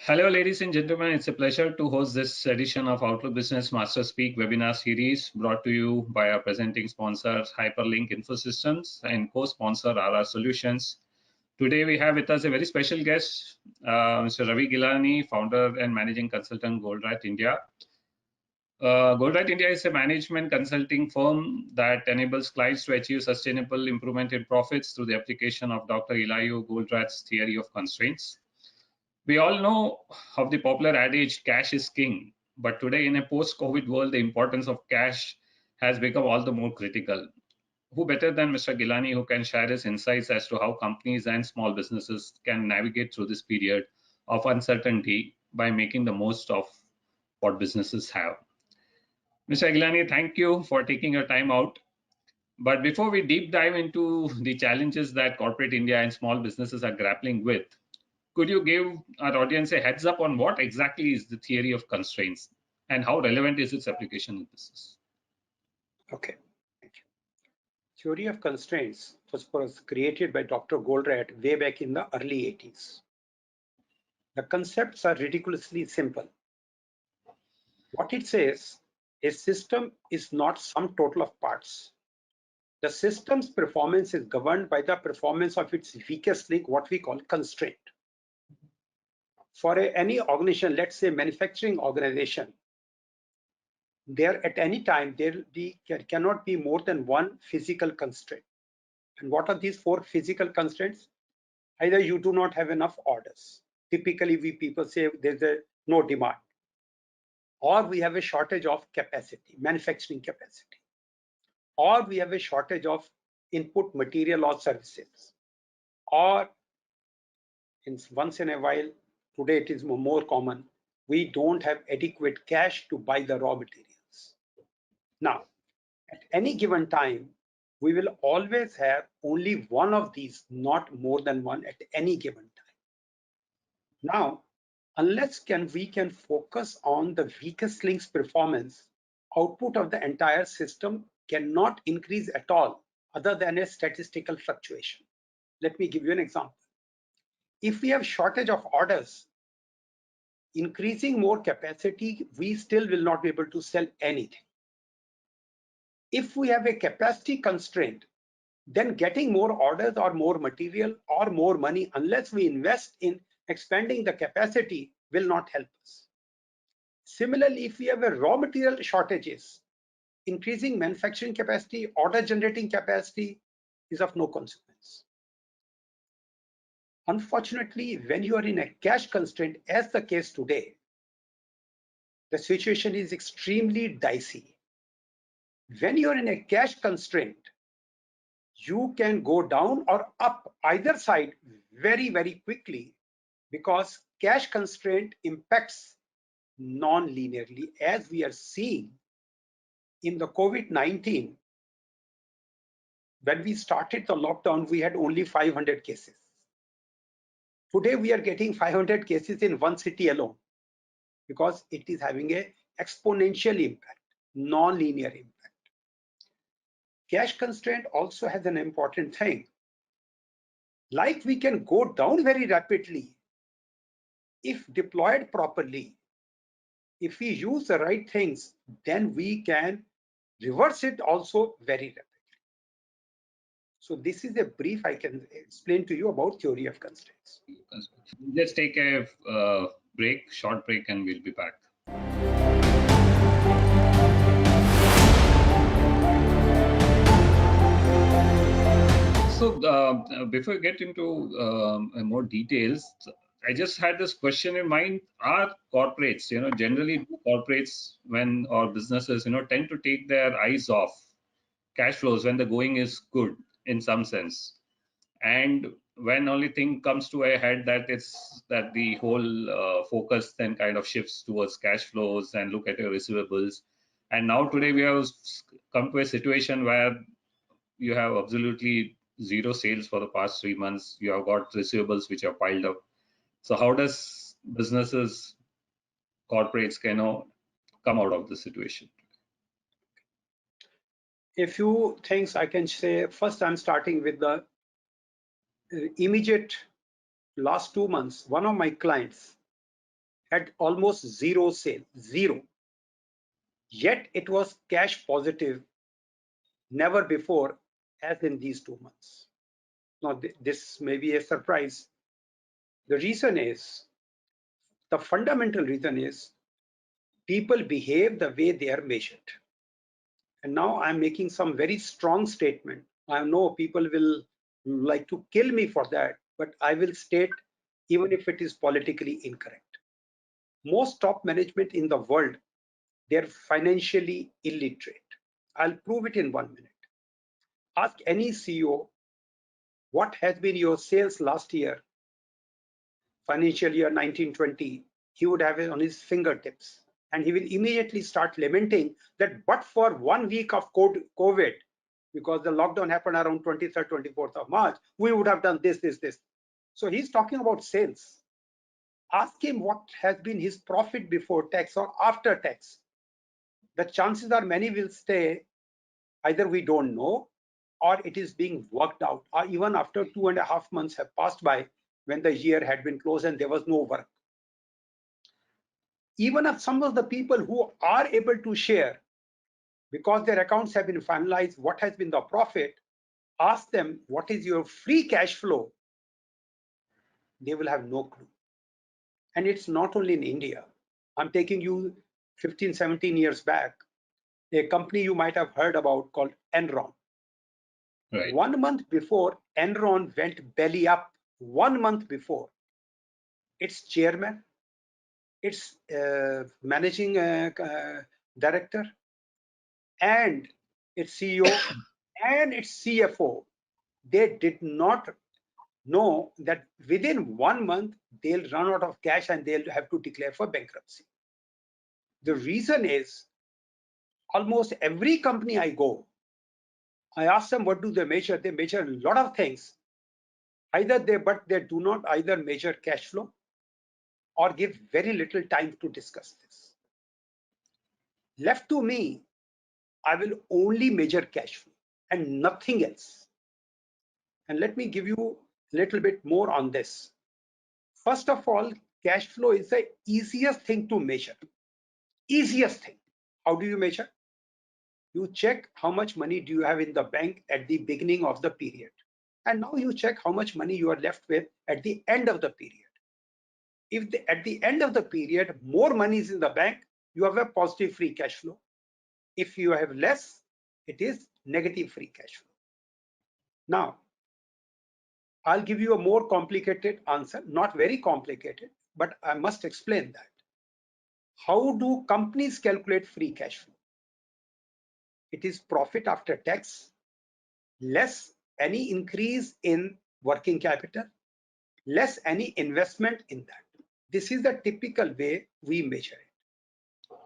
Hello, ladies and gentlemen. It's a pleasure to host this edition of Outlook Business Masterspeak webinar series brought to you by our presenting sponsors, Hyperlink Infosystems, and co-sponsor RR Solutions. Today, we have with us a very special guest, Mr. Ravi Gilani, founder and managing consultant, Goldratt India. Goldratt India is a management consulting firm that enables clients to achieve sustainable improvement in profits through the application of Dr. Elihu Goldratt's theory of constraints. We all know of the popular adage, cash is king. But today, in a post-COVID world, the importance of cash has become all the more critical. Who better than Mr. Gilani, who can share his insights as to how companies and small businesses can navigate through this period of uncertainty by making the most of what businesses have. Mr. Gilani, thank you for taking your time out. But before we deep dive into the challenges that corporate India and small businesses are grappling with, could you give our audience a heads up on what exactly is the theory of constraints and how relevant is its application in business? Okay. Theory of constraints was created by Dr. Goldratt way back in the early 80s. The concepts are ridiculously simple. What it says, a system is not sum total of parts. The system's performance is governed by the performance of its weakest link, what we call constraint. For any organization, let's say manufacturing organization, there at any time there cannot be more than one physical constraint. And what are these four physical constraints? Either you do not have enough orders. Typically, we people say there's no demand, or we have a shortage of capacity, manufacturing capacity, or we have a shortage of input material or services, or once in a while, today it is more common, we don't have adequate cash to buy the raw materials. Now, at any given time, we will always have only one of these, not more than one at any given time. Now, unless we can focus on the weakest link's performance, output of the entire system cannot increase at all other than a statistical fluctuation. Let me give you an example. If we have shortage of orders, increasing more capacity, we still will not be able to sell anything. If we have a capacity constraint, then getting more orders or more material or more money, unless we invest in expanding the capacity, will not help us. Similarly, if we have a raw material shortages, increasing manufacturing capacity, order generating capacity is of no consequence. Unfortunately, when you are in a cash constraint, as the case today, the situation is extremely dicey. When you're in a cash constraint, you can go down or up either side very, very quickly, because cash constraint impacts non-linearly, as we are seeing in the COVID-19. When we started the lockdown, we had only 500 cases. Today, we are getting 500 cases in one city alone, because it is having an exponential impact, non-linear impact. Cash constraint also has an important thing. Like we can go down very rapidly if deployed properly. If we use the right things, then we can reverse it also very rapidly. So this is a brief I can explain to you about theory of constraints. Let's take a short break, and we'll be back. So before we get into more details, I just had this question in mind. Are corporates, generally corporates or businesses, tend to take their eyes off cash flows when the going is good in some sense, and when only thing comes to a head, that the whole focus then kind of shifts towards cash flows and look at your receivables. And now today we have come to a situation where you have absolutely zero sales for the past 3 months. You have got receivables which are piled up. So how does businesses, corporates, come out of the situation? A few things I can say. First, I'm starting with the immediate last 2 months. One of my clients had almost zero sale, zero. Yet it was cash positive, never before as in these 2 months. Now, this may be a surprise. The reason is, the fundamental reason is, people behave the way they are measured. And now I'm making some very strong statement. I know people will like to kill me for that, but I will state, even if it is politically incorrect. Most top management in the world, they're financially illiterate. I'll prove it in 1 minute. Ask any CEO, what has been your sales last year, financial year 1920, he would have it on his fingertips. And he will immediately start lamenting that but for 1 week of COVID, because the lockdown happened around 23rd, 24th of March, we would have done this, this, this. So he's talking about sales. Ask him what has been his profit before tax or after tax. The chances are many will say either we don't know or it is being worked out, or even after 2.5 months have passed by when the year had been closed and there was no work. Even if some of the people who are able to share, because their accounts have been finalized, what has been the profit, ask them what is your free cash flow, they will have no clue. And it's not only in India. I'm taking you 15, 17 years back. A company you might have heard about called Enron. Right. 1 month before Enron went belly up, 1 month before, its chairman, its managing director, and its CEO and its CFO, they did not know that within 1 month they'll run out of cash and they'll have to declare for bankruptcy. The reason is, almost every company I go, I ask them what do they measure. They measure a lot of things. But they do not either measure cash flow or give very little time to discuss this. Left to me, I will only measure cash flow and nothing else. And let me give you a little bit more on this. First of all, cash flow is the easiest thing to measure. Easiest thing. How do you measure? You check how much money do you have in the bank at the beginning of the period. And now you check how much money you are left with at the end of the period. If at the end of the period, more money is in the bank, you have a positive free cash flow. If you have less, it is negative free cash flow. Now, I'll give you a more complicated answer, not very complicated, but I must explain that. How do companies calculate free cash flow? It is profit after tax, less any increase in working capital, less any investment in that. This is the typical way we measure it.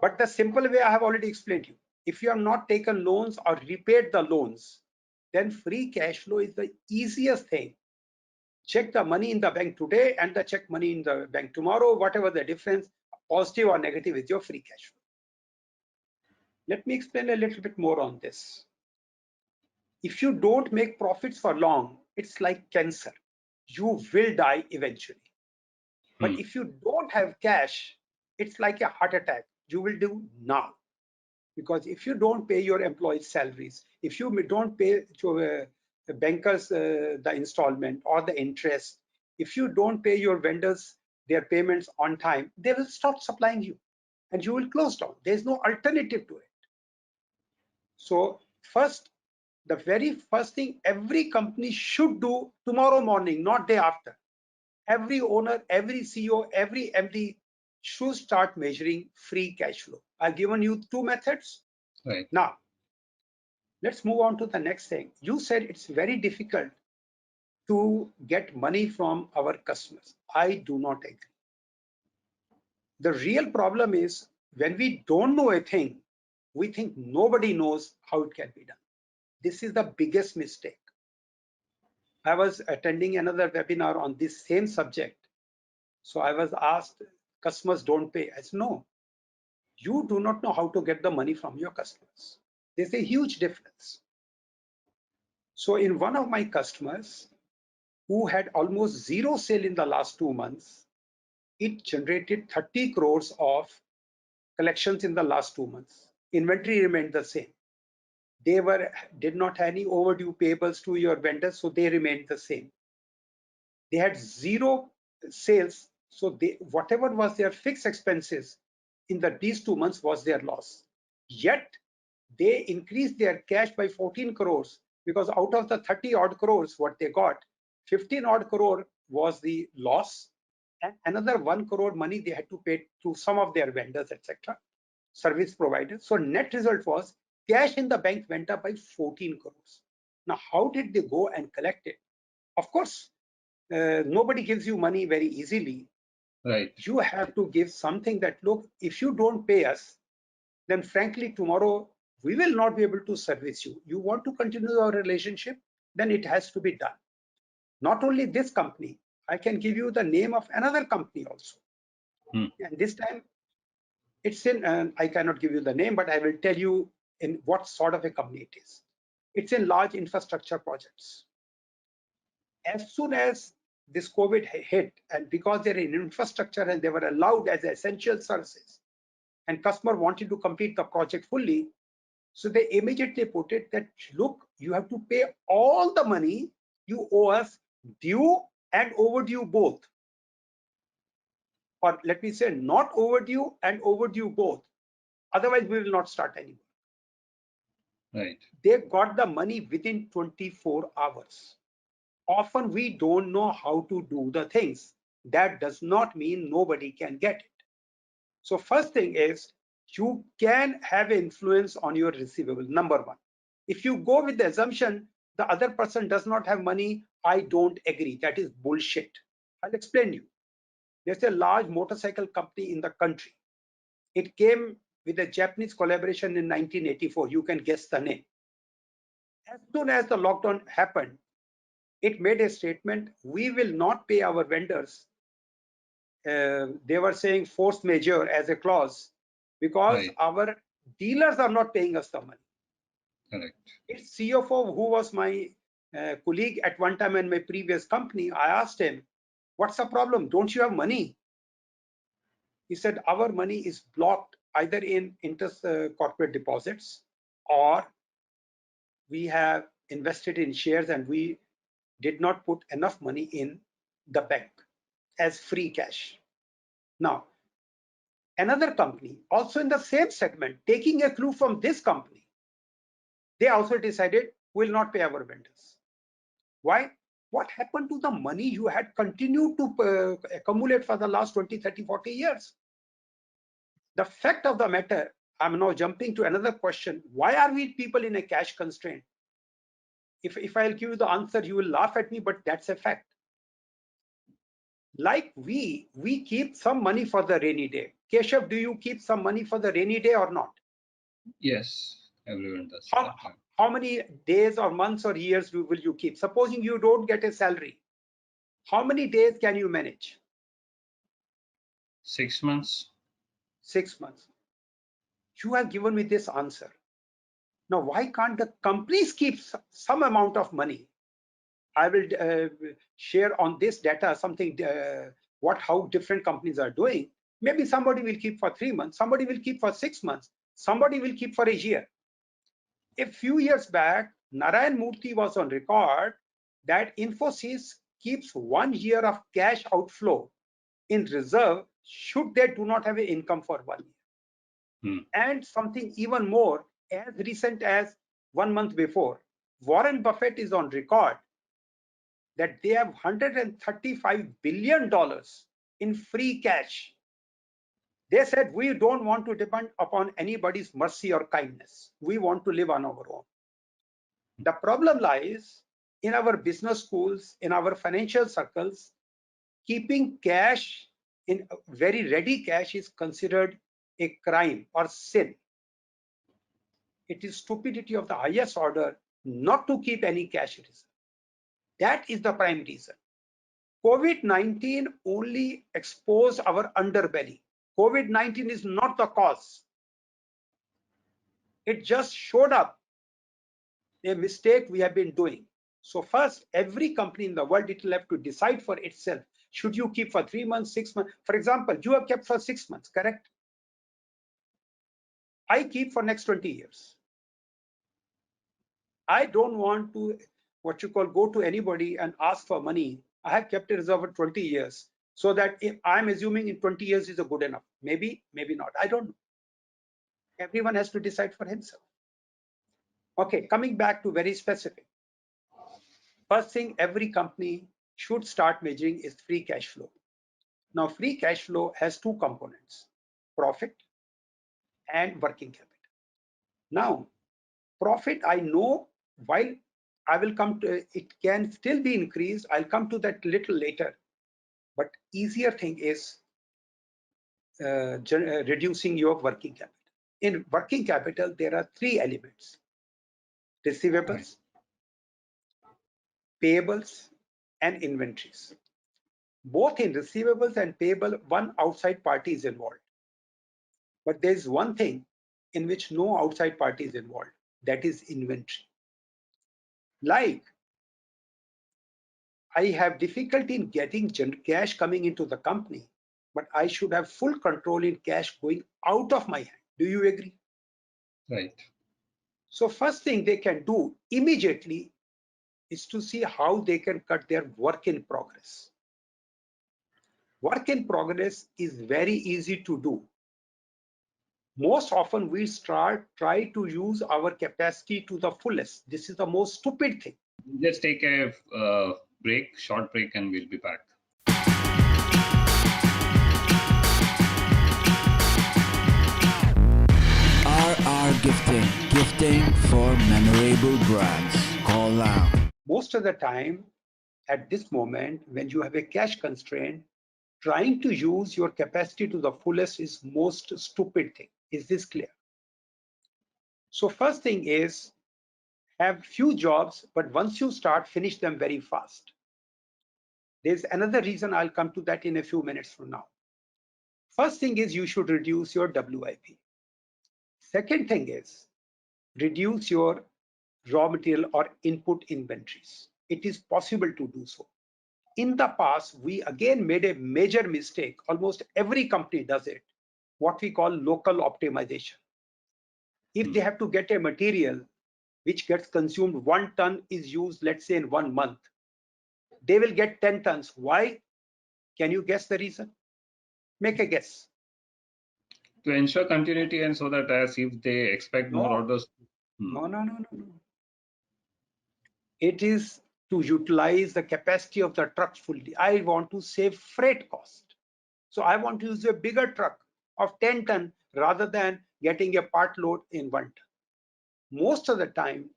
But the simple way I have already explained to you. If you have not taken loans or repaid the loans, then free cash flow is the easiest thing. Check the money in the bank today and the check money in the bank tomorrow, whatever the difference, positive or negative, is your free cash flow. Let me explain a little bit more on this. If you don't make profits for long, it's like cancer. You will die eventually. But if you don't have cash, it's like a heart attack. You will do now. Because if you don't pay your employees' salaries, if you don't pay to the bankers the installment or the interest, if you don't pay your vendors their payments on time, they will stop supplying you and you will close down. There's no alternative to it. So first, the very first thing every company should do tomorrow morning, not day after. Every owner, every CEO, every MD should start measuring free cash flow. I've given you two methods. Right. Now, let's move on to the next thing. You said it's very difficult to get money from our customers. I do not agree. The real problem is when we don't know a thing, we think nobody knows how it can be done. This is the biggest mistake. I was attending another webinar on this same subject. So I was asked, customers don't pay. I said, no, you do not know how to get the money from your customers. There's a huge difference. So in one of my customers who had almost zero sale in the last 2 months, it generated 30 crores of collections in the last 2 months. Inventory remained the same. They did not have any overdue payables to your vendors, so they remained the same. They had zero sales, so whatever was their fixed expenses in these 2 months was their loss. Yet they increased their cash by 14 crores because out of the 30 odd crores what they got, 15 odd crore was the loss, and another 1 crore money they had to pay to some of their vendors, etc., service providers. So net result was cash in the bank went up by 14 crores. Now, how did they go and collect it? Of course, nobody gives you money very easily. Right. You have to give something that, look, if you don't pay us, then frankly, tomorrow we will not be able to service you. You want to continue our relationship, then it has to be done. Not only this company, I can give you the name of another company also. And this time it's in, I cannot give you the name, but I will tell you in what sort of a company it is. It's in large infrastructure projects. As soon as this COVID hit, and because they're in infrastructure and they were allowed as essential services, and customer wanted to complete the project fully, so they immediately put it that, look, you have to pay all the money you owe us, due and overdue both. Or let me say, not overdue and overdue both. Otherwise, we will not start anymore. Right. They got the money within 24 hours. Often we don't know how to do the things. That does not mean nobody can get it. So first thing is, you can have influence on your receivable, number one. If you go with the assumption the other person does not have money, I don't agree. That is bullshit. I'll explain you. There's a large motorcycle company in the country. It came with a Japanese collaboration in 1984. You can guess the name. As soon as the lockdown happened, it made a statement, we will not pay our vendors. They were saying force majeure as a clause because Right. our dealers are not paying us the money. Correct. Its CFO, who was my colleague at one time in my previous company, I asked him, what's the problem? Don't you have money? He said, our money is blocked either in interest corporate deposits, or we have invested in shares and we did not put enough money in the bank as free cash. Now, another company also in the same segment, taking a clue from this company, they also decided we'll not pay our vendors. Why? What happened to the money you had continued to accumulate for the last 20, 30, 40 years? The fact of the matter, I'm now jumping to another question. Why are we people in a cash constraint? If I'll give you the answer, you will laugh at me, but that's a fact. Like we keep some money for the rainy day. Keshav, do you keep some money for the rainy day or not? Yes, everyone does that. How many days or months or years will you keep? Supposing you don't get a salary, how many days can you manage? 6 months. 6 months. You have given me this answer. Now, why can't the companies keep some amount of money? I will share on this data something, how different companies are doing. Maybe somebody will keep for 3 months, somebody will keep for 6 months, somebody will keep for a year. A few years back, Narayan Murthy was on record that Infosys keeps 1 year of cash outflow in reserve should they do not have an income for 1 year. And something even more, as recent as 1 month before, Warren Buffett is on record that they have $135 billion in free cash. They said, we don't want to depend upon anybody's mercy or kindness. We want to live on our own. The problem lies in our business schools, in our financial circles. Keeping cash in very ready cash is considered a crime or sin. It is stupidity of the highest order not to keep any cash reserve. That is the prime reason. COVID-19 only exposed our underbelly. COVID-19 is not the cause. It just showed up a mistake we have been doing. So first, every company in the world, it will have to decide for itself. Should you keep for 3 months, 6 months? For example, you have kept for 6 months, correct? I keep for next 20 years. I don't want to, what you call, go to anybody and ask for money. I have kept a reserve for 20 years, so that if I'm assuming in 20 years is a good enough. Maybe, maybe not. I don't know. Everyone has to decide for himself. Okay, coming back to very specific. First thing every company should start measuring is free cash flow. Now, free cash flow has two components: profit and working capital. Now, profit, I know, while I will come to it, can still be increased. I'll come to that little later. But easier thing is reducing your working capital. In working capital, there are three elements: receivables, payables, and inventories. Both in receivables and payable, one outside party is involved. But there is one thing in which no outside party is involved, that is inventory. Like, I have difficulty in getting cash coming into the company, but I should have full control in cash going out of my hand. Do you agree? Right. So first thing they can do immediately is to see how they can cut their work in progress. Work in progress is very easy to do. Most often we try to use our capacity to the fullest. This is the most stupid thing. Just take a short break, and we'll be back. RR Gifting for memorable brands. Call now. Most of the time, at this moment, when you have a cash constraint, trying to use your capacity to the fullest is most stupid thing. Is this clear? So first thing is, have few jobs, but once you start, finish them very fast. There's another reason, I'll come to that in a few minutes from now. First thing is, you should reduce your WIP. Second thing is, reduce your raw material or input inventories. It is possible to do so. In the past, we again made a major mistake. Almost every company does it, what we call local optimization. If they have to get a material which gets consumed, 1 ton is used, let's say, in 1 month, they will get 10 tons. Why? Can you guess the reason? Make a guess. To ensure continuity, and so that as if they expect more orders. No. It is to utilize the capacity of the truck fully. I want to save freight cost. So I want to use a bigger truck of 10 ton rather than getting a part load in 1 ton. Most of the time,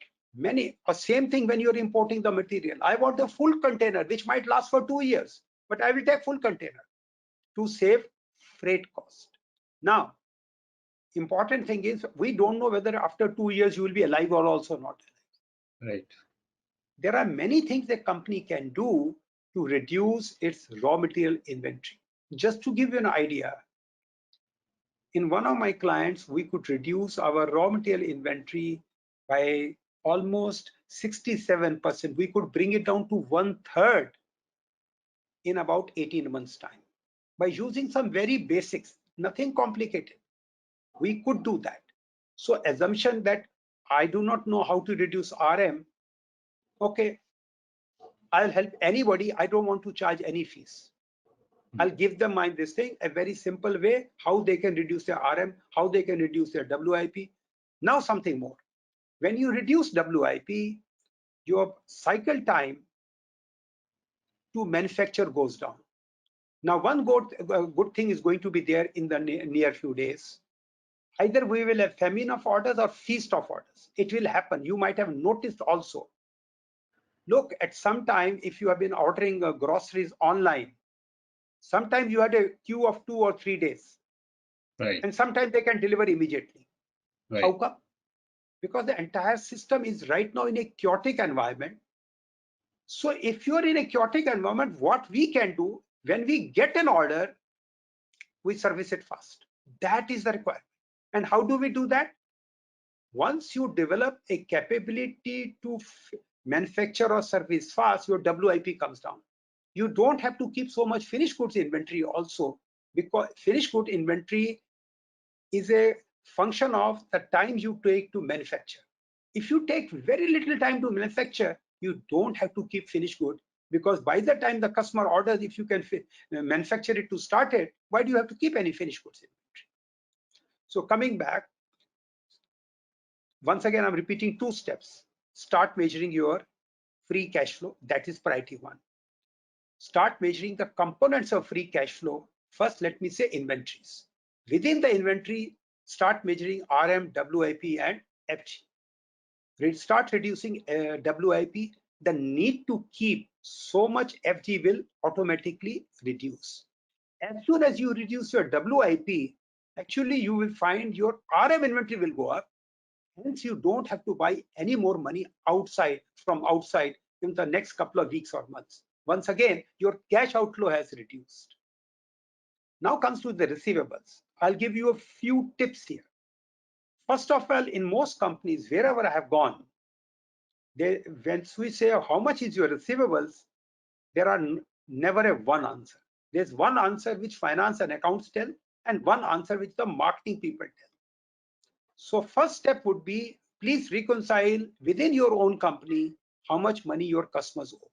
same thing when you're importing the material. I want the full container, which might last for 2 years, but I will take full container to save freight cost. Now, important thing is, we don't know whether after 2 years you will be alive or also not alive. Right. There are many things a company can do to reduce its raw material inventory. Just to give you an idea, in one of my clients, we could reduce our raw material inventory by almost 67%. We could bring it down to 1/3 in about 18 months' time by using some very basics, nothing complicated. We could do that. So assumption that I do not know how to reduce RM, okay, I'll help anybody. I don't want to charge any fees. I'll give them this thing, a very simple way, how they can reduce their RM, how they can reduce their WIP. Now something more. When you reduce WIP, your cycle time to manufacture goes down. Now, one good thing is going to be there in the near few days. Either we will have famine of orders or feast of orders. It will happen. You might have noticed also. Look, at some time, if you have been ordering groceries online, sometimes you had a queue of 2 or 3 days. Right. And sometimes they can deliver immediately. Right. How come? Because the entire system is right now in a chaotic environment. So if you are in a chaotic environment, what we can do, when we get an order, we service it fast. That is the requirement. And how do we do that? Once you develop a capability to manufacture or service fast, your WIP comes down. You don't have to keep so much finished goods inventory also, because finished good inventory is a function of the time you take to manufacture. If you take very little time to manufacture, you don't have to keep finished good, because by the time the customer orders, if you can manufacture it to start it, why do you have to keep any finished goods inventory? So coming back, once again, I'm repeating 2 steps. Start measuring your free cash flow. That is priority 1. Start measuring the components of free cash flow. First, let me say inventories. Within the inventory, start measuring RM, WIP, and FG. Start reducing WIP. The need to keep so much FG will automatically reduce. As soon as you reduce your WIP, actually you will find your RM inventory will go up. Hence, you don't have to buy any more money from outside in the next couple of weeks or months. Once again, your cash outflow has reduced. Now comes to the receivables. I'll give you a few tips here. First of all, in most companies, wherever I have gone, when we say how much is your receivables, there are never a one answer. There's one answer which finance and accounts tell, and one answer which the marketing people tell. So first step would be, please reconcile within your own company how much money your customers owe.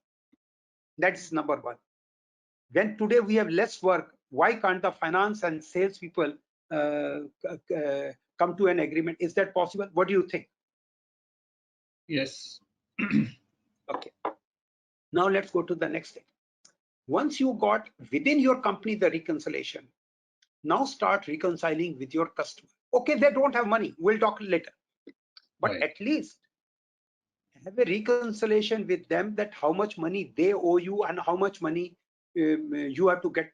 That's number 1. When today we have less work, why can't the finance and sales people come to an agreement? Is that possible? What do you think? Yes. Okay. Now let's go to the next thing. Once you got within your company the reconciliation, now start reconciling with your customer. Okay, they don't have money. We'll talk later. But Right. at least have a reconciliation with them that how much money they owe you and how much money you have to get.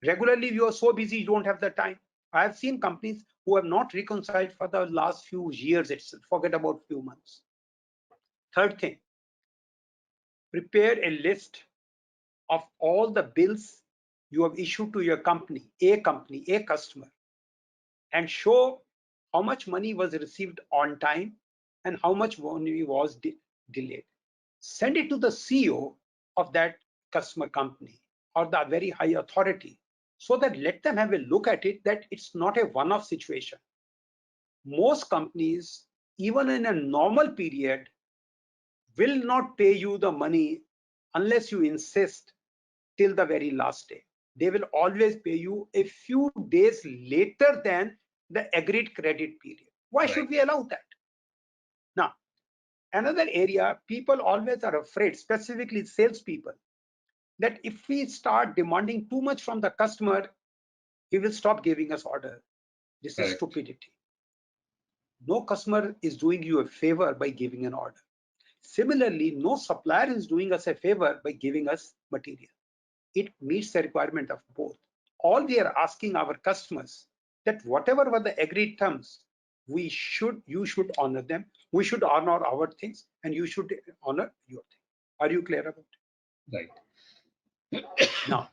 Regularly, you are so busy, you don't have the time. I have seen companies who have not reconciled for the last few years itself, forget about few months. Third thing, prepare a list of all the bills you have issued to your company, a customer, and show how much money was received on time and how much money was delayed. Send it to the CEO of that customer company or the very high authority, so that let them have a look at it, that it's not a one-off situation. Most companies, even in a normal period, will not pay you the money unless you insist till the very last day. They will always pay you a few days later than the agreed credit period. Why should we allow that? Now, another area, people always are afraid, specifically salespeople, that if we start demanding too much from the customer, he will stop giving us order. This is stupidity. No customer is doing you a favor by giving an order. Similarly, no supplier is doing us a favor by giving us material. It meets the requirement of both. All we are asking our customers that whatever were the agreed terms, you should honor them. We should honor our things, and you should honor your thing. Are you clear about Right. it? Now,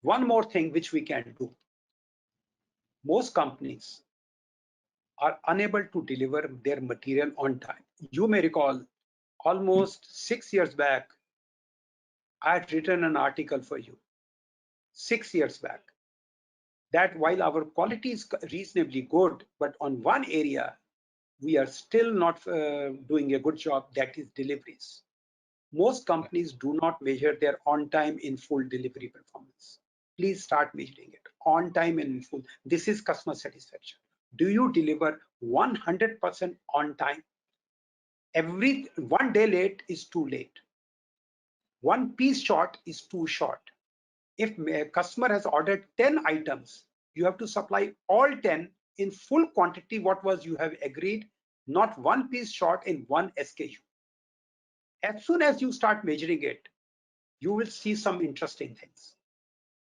one more thing which we can do. Most companies are unable to deliver their material on time. You may recall, almost 6 years back, I had written an article for you, 6 years back, that while our quality is reasonably good, but on one area, we are still not doing a good job, that is deliveries. Most companies do not measure their on time in full delivery performance. Please start measuring it on time and in full. This is customer satisfaction. Do you deliver 100% on time? Every one day late is too late. One piece short is too short. If a customer has ordered 10 items, you have to supply all 10 in full quantity, what was you have agreed, not one piece short in one SKU. As soon as you start measuring it, you will see some interesting things.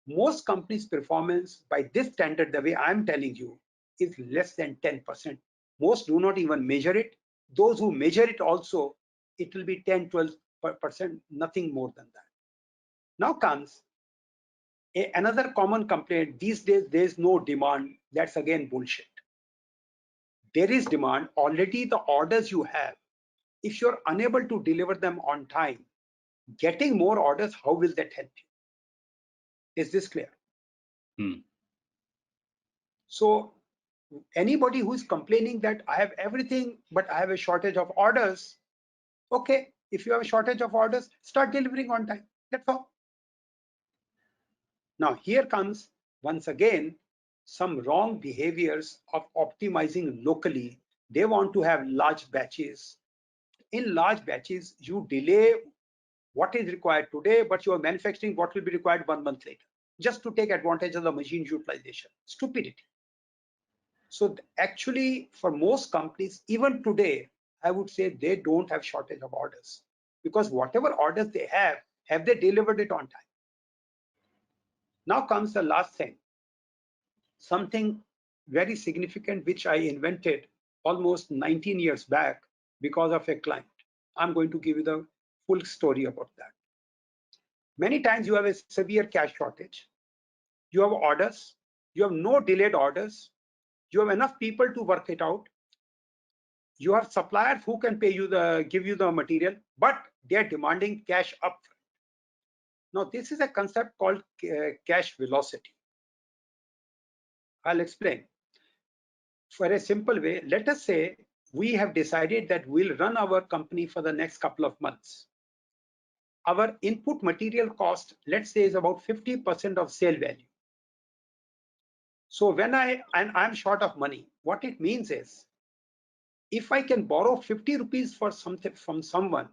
Most companies' performance by this standard, the way I'm telling you, is less than 10%. Most do not even measure it. Those who measure it also, it will be 10, 12%, nothing more than that. Now comes another common complaint. These days, there's no demand. That's again bullshit. There is demand. Already the orders you have, if you're unable to deliver them on time, Getting more orders, how will that help you? Is this clear? So anybody who is complaining that I have everything, but I have a shortage of orders, okay, if you have a shortage of orders, start delivering on time. That's all. Now, here comes once again some wrong behaviors of optimizing locally. They want to have large batches. In large batches, you delay what is required today, but you are manufacturing what will be required 1 month later, just to take advantage of the machine utilization. Stupidity. So actually, for most companies, even today, I would say they don't have shortage of orders, because whatever orders they have they delivered it on time? Now comes the last thing, something very significant which I invented almost 19 years back because of a client. I'm going to give you the full story about that. Many times you have a severe cash shortage, you have orders, you have no delayed orders, you have enough people to work it out, you have suppliers who can pay you give you the material, but they're demanding cash upfront. Now this is a concept called cash velocity. I'll explain. For a simple way, let us say we have decided that we'll run our company for the next couple of months. Our input material cost, let's say, is about 50% of sale value. So when I'm short of money, what it means is, if I can borrow 50 rupees for something from someone,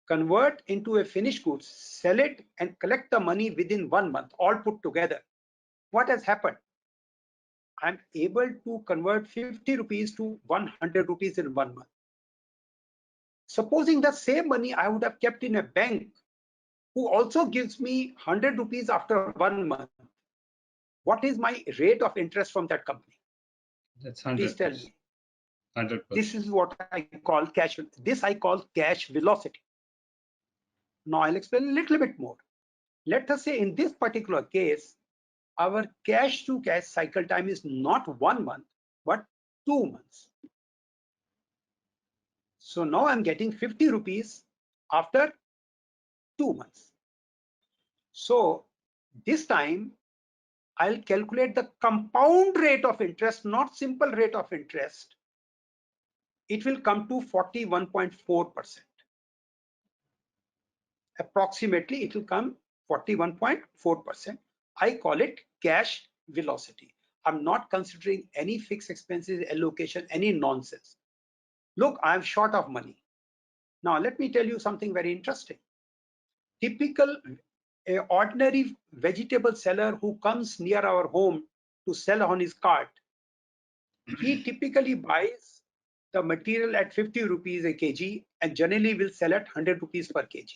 convert into a finished goods, sell it, and collect the money within 1 month, all put together, what has happened? I'm able to convert 50 rupees to 100 rupees in 1 month. Supposing the same money I would have kept in a bank, who also gives me 100 rupees after 1 month, what is my rate of interest from that company? That's Please 100%. tell me. 100%. This is what I call cash. This I call cash velocity. Now I'll explain a little bit more. Let us say in this particular case, our cash to cash cycle time is not 1 month, but 2 months. So now I'm getting 50 rupees after 2 months. So this time I'll calculate the compound rate of interest, not simple rate of interest. It will come to 41.4%. Approximately, it will come 41.4%. I call it cash velocity. I'm not considering any fixed expenses, allocation, any nonsense. Look, I'm short of money. Now, let me tell you something very interesting. Typical ordinary vegetable seller who comes near our home to sell on his cart, he typically buys the material at 50 rupees a kg and generally will sell at 100 rupees per kg.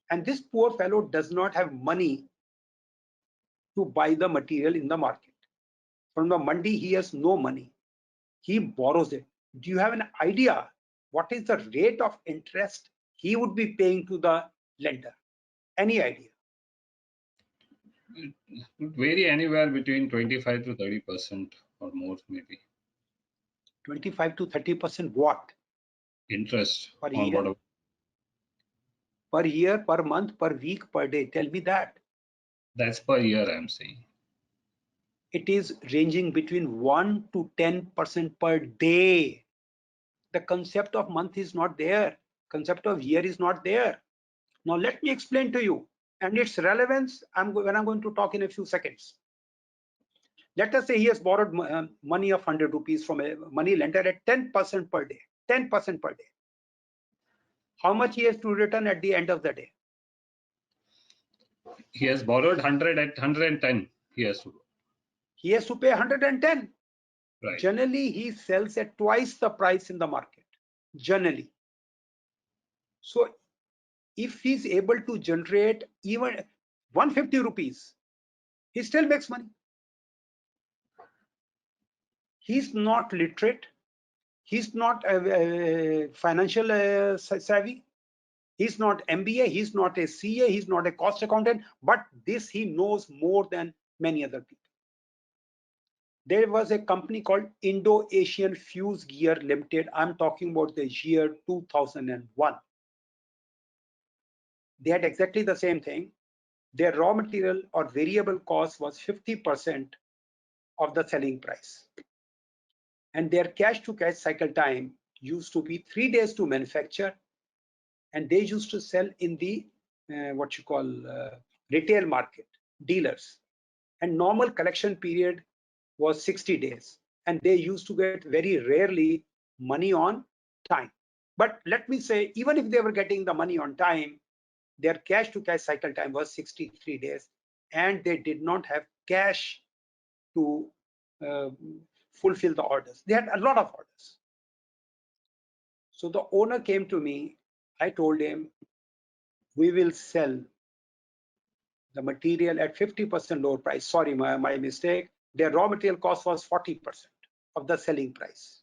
And this poor fellow does not have money to buy the material in the market. From the mandi, he has no money. He borrows it. Do you have an idea what is the rate of interest he would be paying to the lender? Any idea? It would vary anywhere between 25 to 30% or more, maybe. 25 to 30% what? Interest Per on year? whatever. Per year, per month, per week, per day? Tell me that. That's per year, I'm saying. It is ranging between 1 to 10% per day. The concept of month is not there. Concept of year is not there. Now let me explain to you, and its relevance when I'm going to talk in a few seconds. Let us say he has borrowed money of 100 rupees from a money lender at 10% per day. 10% per day. How much he has to return at the end of the day? He has borrowed 100 at 110. He has to. He has to pay 110. Right. Generally, he sells at twice the price in the market. Generally. So if he's able to generate even 150 rupees, he still makes money. He's not literate. He's not financial savvy. He's not MBA. He's not a CA. He's not a cost accountant. But this he knows more than many other people. There was a company called Indo-Asian Fuse Gear Limited. I'm talking about the year 2001. They had exactly the same thing. Their raw material or variable cost was 50% of the selling price. And their cash to cash cycle time used to be 3 days to manufacture, and they used to sell in the what you call retail market, dealers. And normal collection period was 60 days. And they used to get very rarely money on time. But let me say, even if they were getting the money on time, their cash to cash cycle time was 63 days. And they did not have cash to uh, fulfill the orders. They had a lot of orders. So the owner came to me. I told him, we will sell the material at 50% lower price. Sorry, my mistake. Their raw material cost was 40% of the selling price.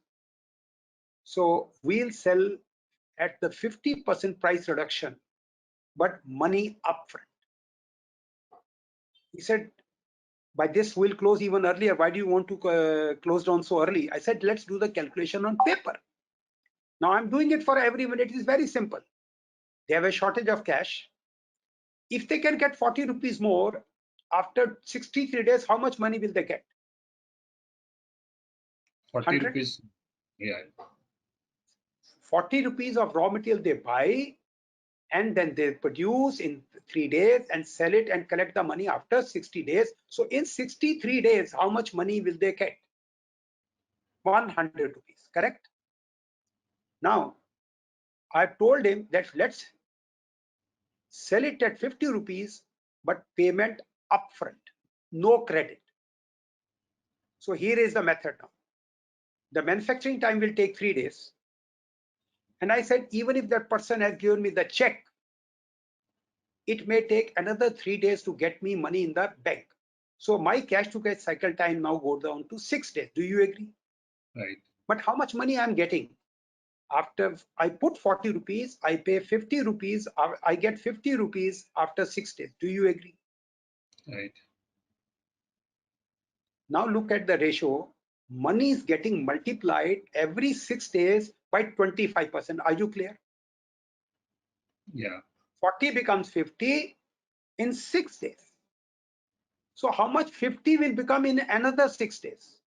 So we'll sell at the 50% price reduction, but money upfront. He said, by this we'll close even earlier. Why do you want to close down so early? I said, let's do the calculation on paper. Now I'm doing it for everyone. It is very simple. They have a shortage of cash. If they can get 40 rupees more after 63 days, how much money will they get? 40 100? rupees. Yeah. 40 rupees of raw material they buy, and then they produce in 3 days and sell it and collect the money after 60 days. So in 63 days, how much money will they get? 100 rupees, correct? Now, I've told him that let's sell it at 50 rupees, but payment upfront, no credit. So here is the method now. The manufacturing time will take 3 days. And I said, even if that person has given me the check, it may take another 3 days to get me money in the bank. So my cash to cash cycle time now goes down to 6 days. Do you agree? Right. But how much money I'm getting? After I put 40 rupees, I pay 50 rupees. I get 50 rupees after 6 days. Do you agree? Right. Now look at the ratio. Money is getting multiplied every 6 days by 25%. Are you clear? Yeah. 40 becomes 50 in 6 days. So how much 50 will become in another 6 days?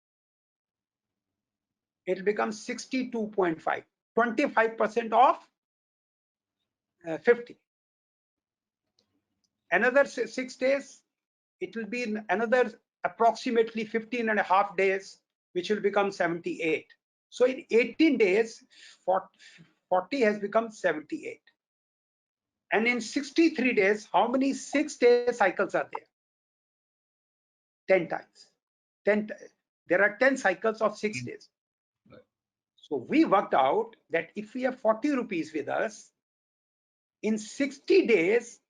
It becomes 62.5, 25% of 50. Another 6 days, it will be in another approximately 15 and a half days, which will become 78. So in 18 days, 40 has become 78. And in 63 days, how many 6-day cycles are there? 10 times. 10. There are 10 cycles of 6 days. So we worked out that if we have 40 rupees with us, in 60 days,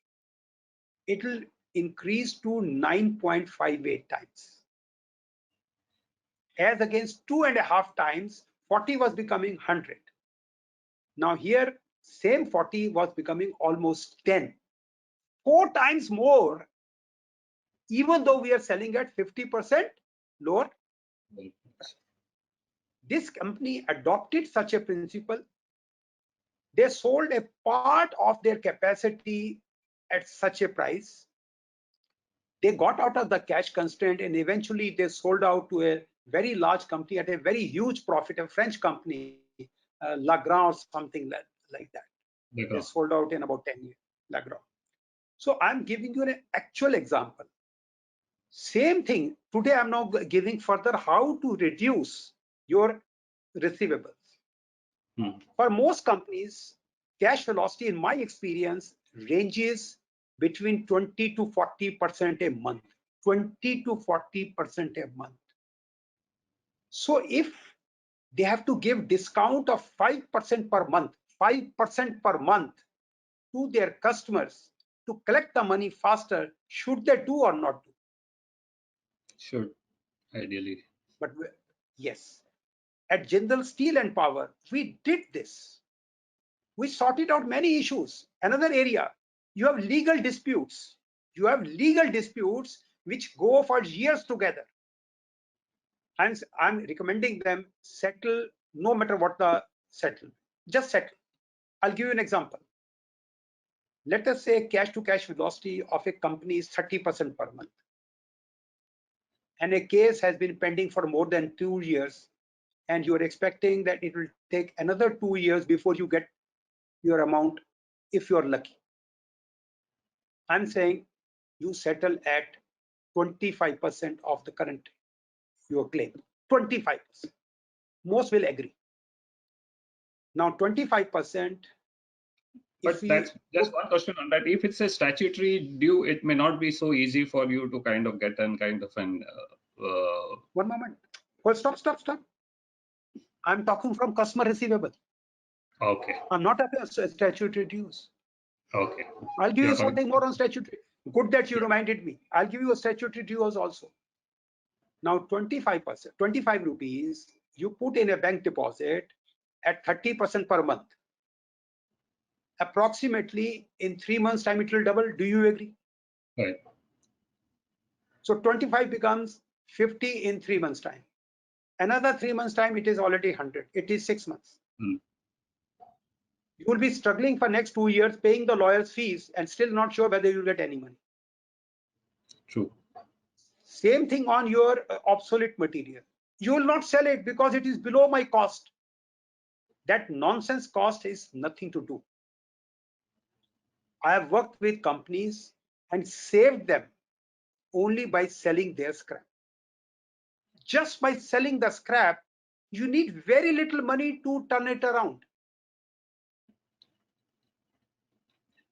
it will increase to 9.58 times. As against 2.5 times, 40 was becoming 100. Now here, same 40 was becoming almost 10. 4 times more, even though we are selling at 50% lower. This company adopted such a principle. They sold a part of their capacity at such a price. They got out of the cash constraint, and eventually they sold out to a very large company at a very huge profit, a French company, Legrand or something like that. They sold out in about 10 years, Legrand. So I'm giving you an actual example. Same thing. Today I'm now giving further how to reduce your receivables. For most companies, cash velocity, in my experience, ranges between 20 to 40% a month. 20 to 40% a month. So if they have to give discount of 5% per month, 5% per month to their customers to collect the money faster, should they do or not do? Should, ideally. But yes, at Jindal Steel and Power, we did this. We sorted out many issues. Another area, you have legal disputes. You have legal disputes which go for years together. I'm recommending them settle no matter what the settle. Just settle. I'll give you an example. Let us say cash to cash velocity of a company is 30% per month. And a case has been pending for more than 2 years, and you're expecting that it will take another 2 years before you get your amount if you're lucky. I'm saying you settle at 25% of the current your claim. 25%. Most will agree. Now 25%. But that's just one question on that. If it's a statutory due, it may not be so easy for you to kind of get an kind of an. One moment. Well, stop. I'm talking from customer receivable. Okay. I'm not at a statutory dues. Okay. I'll give you something more on statutory. Good that you reminded me. I'll give you a statutory dues also. Now 25%, 25 rupees, you put in a bank deposit at 30% per month. Approximately in 3 months time it will double. Do you agree? Right. So 25 becomes 50 in 3 months time. Another 3 months time it is already 100. It is 6 months. You will be struggling for next 2 years paying the lawyer's fees and still not sure whether you'll get any money. True. Same thing on your obsolete material. You will not sell it because it is below my cost. That nonsense cost is nothing to do. I have worked with companies and saved them only by selling their scrap. Just by selling the scrap, you need very little money to turn it around.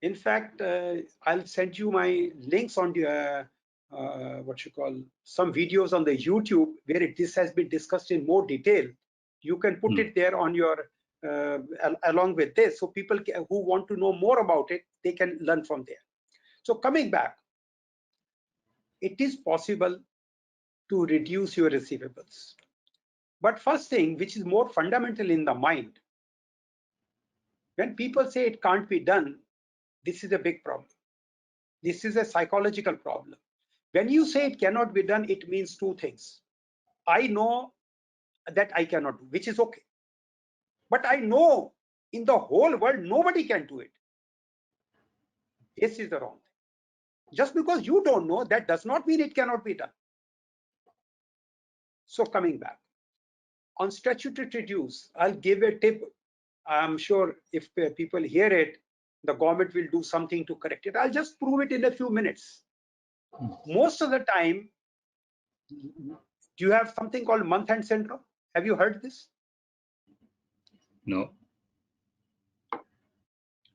In fact, I'll send you my links on the some videos on the YouTube where this has been discussed in more detail. You can put it there on your along with this, so people who want to know more about it, they can learn from there. So coming back, it is possible to reduce your receivables. But first thing, which is more fundamental in the mind, when people say it can't be done, this is a big problem. This is a psychological problem. When you say it cannot be done, it means two things. I know that I cannot do, which is okay. But I know in the whole world, nobody can do it. This is the wrong thing. Just because you don't know, that does not mean it cannot be done. So coming back, on statutory dues, I'll give a tip. I'm sure if people hear it, the government will do something to correct it. I'll just prove it in a few minutes. Most of the time, do you have something called month-end syndrome? Have you heard this? No.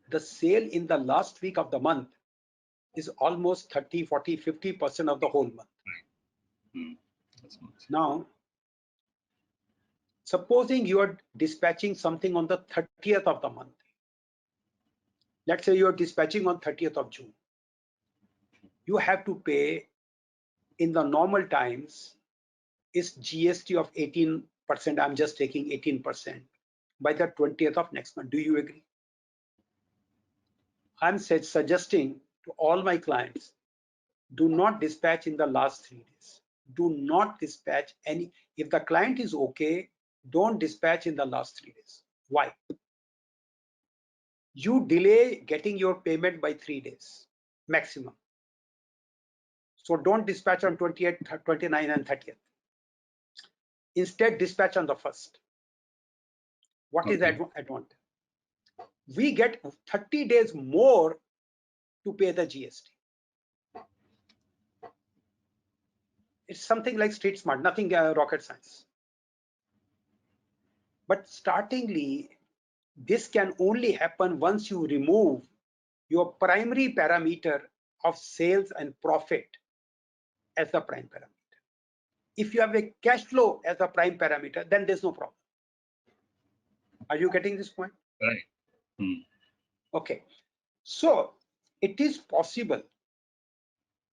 The sale in the last week of the month is almost 30, 40, 50% of the whole month. Now, supposing you are dispatching something on the 30th of the month. Let's say you are dispatching on 30th of June. You have to pay in the normal times is GST of 18%. I'm just taking 18% by the 20th of next month. Do you agree? I'm suggesting to all my clients, do not dispatch in the last 3 days. Do not dispatch any. If the client is okay, don't dispatch in the last 3 days. Why? You delay getting your payment by 3 days maximum. So don't dispatch on 28, 29 and 30th. Instead, dispatch on the 1st. What is the advantage? We get 30 days more to pay the GST. It's something like street smart, nothing rocket science. But startingly, this can only happen once you remove your primary parameter of sales and profit as the prime parameter. If you have a cash flow as a prime parameter, then there's no problem. Are you getting this point? Right. Okay. So it is possible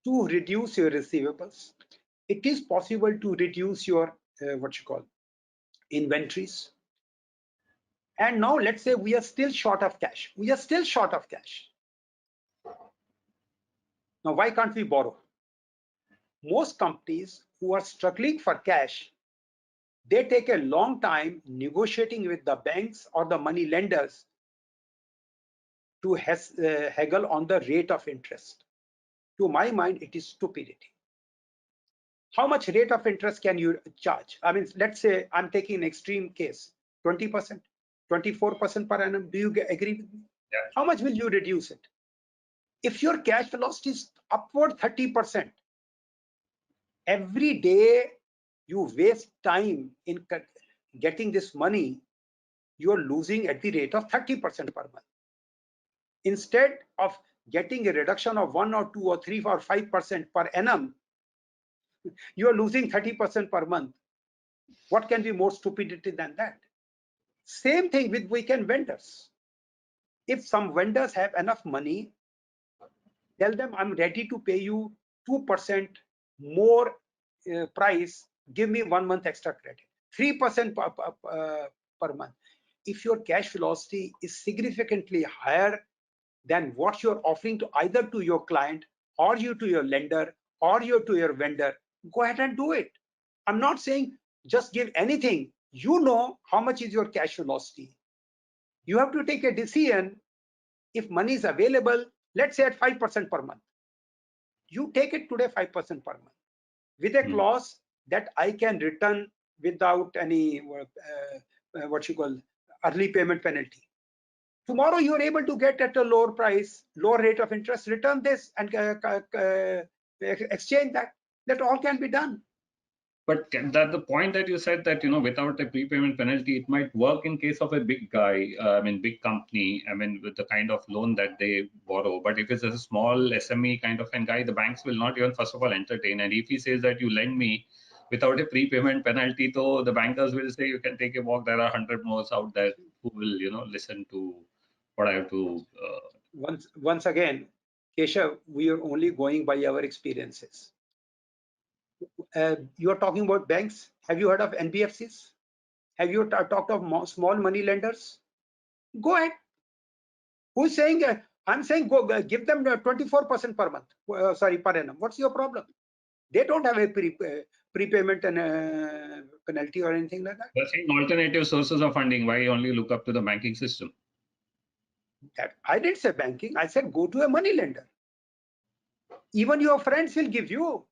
to reduce your receivables. It is possible to reduce your inventories. And now let's say we are still short of cash. We are still short of cash. Now, why can't we borrow? Most companies who are struggling for cash, they take a long time negotiating with the banks or the money lenders to haggle on the rate of interest. To my mind, it is stupidity. How much rate of interest can you charge? I mean, let's say I'm taking an extreme case, 20%, 24% per annum. Do you agree with me? Yeah. How much will you reduce it? If your cash velocity is upward 30%, every day you waste time in getting this money, you are losing at the rate of 30% per month. Instead of getting a reduction of 1 or 2 or 3 or 5% per annum, you are losing 30% per month. What can be more stupidity than that? Same thing with weekend vendors. If some vendors have enough money, tell them I'm ready to pay you 2% more price, give me 1 month extra credit, 3% per month. If your cash velocity is significantly higher than what you're offering to either to your client or you to your lender or you to your vendor, go ahead and do it. I'm not saying just give anything. You know how much is your cash velocity. You have to take a decision. If money is available, let's say at 5% per month, you take it today 5% per month with a clause that I can return without any what you call early payment penalty. Tomorrow you are able to get at a lower price, lower rate of interest, return this and exchange that. That all can be done. But that the point that you said that, you know, without a prepayment penalty, it might work in case of a big guy, I mean, big company, I mean, with the kind of loan that they borrow. But if it's a small SME kind of a guy, the banks will not even, first of all, entertain. And if he says that you lend me without a prepayment penalty, though, the bankers will say you can take a walk. There are 100 more out there who will, you know, listen to what I have to. Once again, Keshav, we are only going by our experiences. You are talking about banks. Have you heard of NBFCs? Have you talked of small money lenders? Go ahead. Who's saying? I'm saying go give them 24% per month. Sorry, per annum. What's your problem? They don't have a prepayment and penalty or anything like that. They're saying alternative sources of funding. Why only look up to the banking system? I didn't say banking. I said go to a money lender. Even your friends will give you.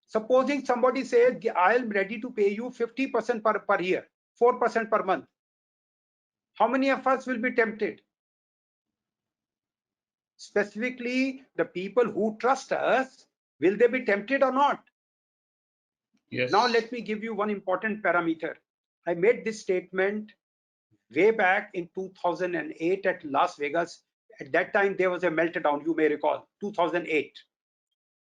Supposing somebody says, I am ready to pay you 50% per year, 4% per month. How many of us will be tempted? Specifically, the people who trust us, will they be tempted or not? Yes. Now, let me give you one important parameter. I made this statement way back in 2008 at Las Vegas. At that time, there was a meltdown, you may recall, 2008.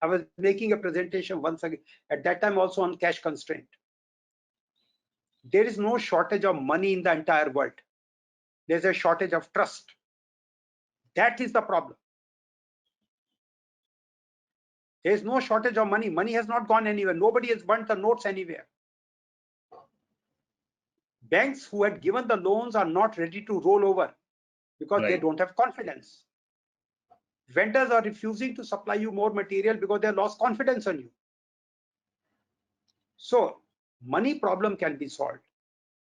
I was making a presentation once again, at that time also on cash constraint. There is no shortage of money in the entire world. There's a shortage of trust. That is the problem. There's no shortage of money. Money has not gone anywhere. Nobody has burnt the notes anywhere. Banks who had given the loans are not ready to roll over because they don't have confidence. Vendors are refusing to supply you more material because they lost confidence on you. So money problem can be solved.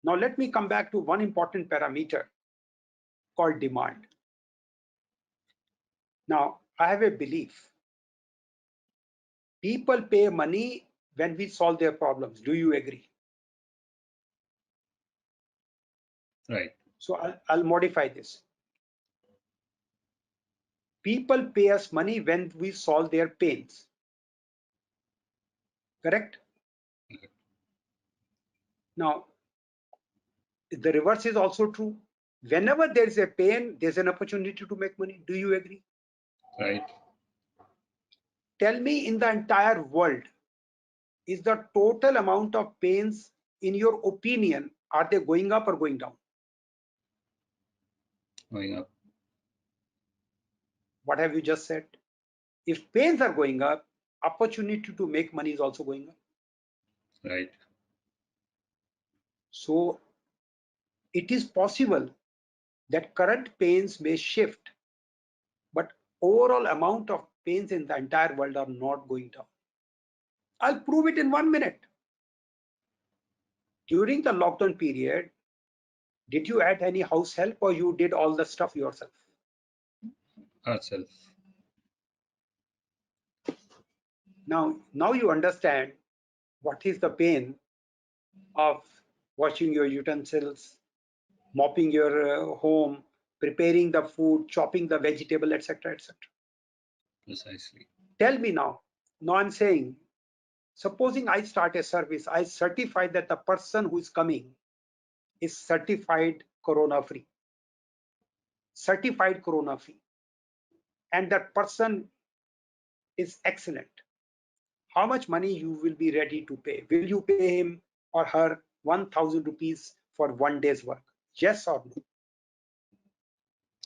Now let me come back to one important parameter called demand. Now I have a belief. People pay money when we solve their problems. Do you agree? Right. So I'll modify this. People pay us money when we solve their pains. Correct? Now, the reverse is also true. Whenever there is a pain, there's an opportunity to make money. Do you agree? Right. Tell me, in the entire world, is the total amount of pains, in your opinion, are they going up or going down? Going up. What have you just said? If pains are going up, opportunity to make money is also going up. Right. So it is possible that current pains may shift, but overall amount of pains in the entire world are not going down. I'll prove it in 1 minute. During the lockdown period, Did you add any house help or you did all the stuff yourself? Ourselves. Now you understand what is the pain of washing your utensils, mopping your home, preparing the food, chopping the vegetable, etc., etc. Precisely. Tell me now. Now I'm saying, supposing I start a service, I certify that the person who is coming is certified corona free, and that person is excellent. How much money you will be ready to pay? Will you pay him or her 1,000 rupees for one day's work? Yes or no?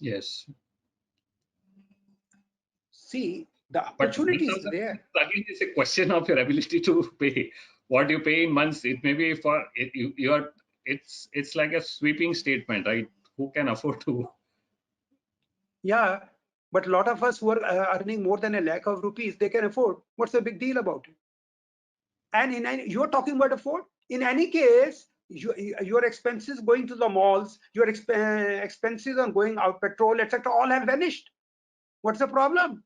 Yes. See, the But opportunity is there. again, it's a question of your ability to pay. What you pay in months, it may be for it, you are. It's like a sweeping statement, right? Who can afford to? Yeah, but a lot of us who are earning more than a lakh of rupees, they can afford. What's the big deal about it? And you're talking about afford. In any case, your expenses going to the malls, your expenses on going out, petrol, etc., all have vanished. What's the problem?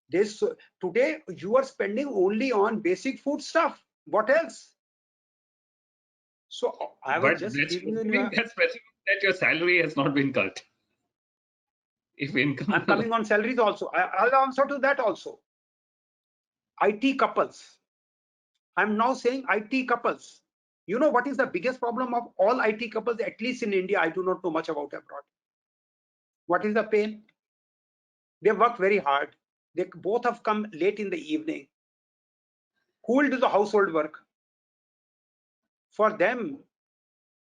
This today you are spending only on basic food stuff. What else? So I was But just that's giving presuming you. that your salary has not been cut. If income, I'm coming on salaries also. I'll answer to that also. IT couples. I'm now saying IT couples. You know what is the biggest problem of all IT couples, at least in India? I do not know much about abroad. What is the pain? They work very hard. They both have come late in the evening. Who will do the household work? For them,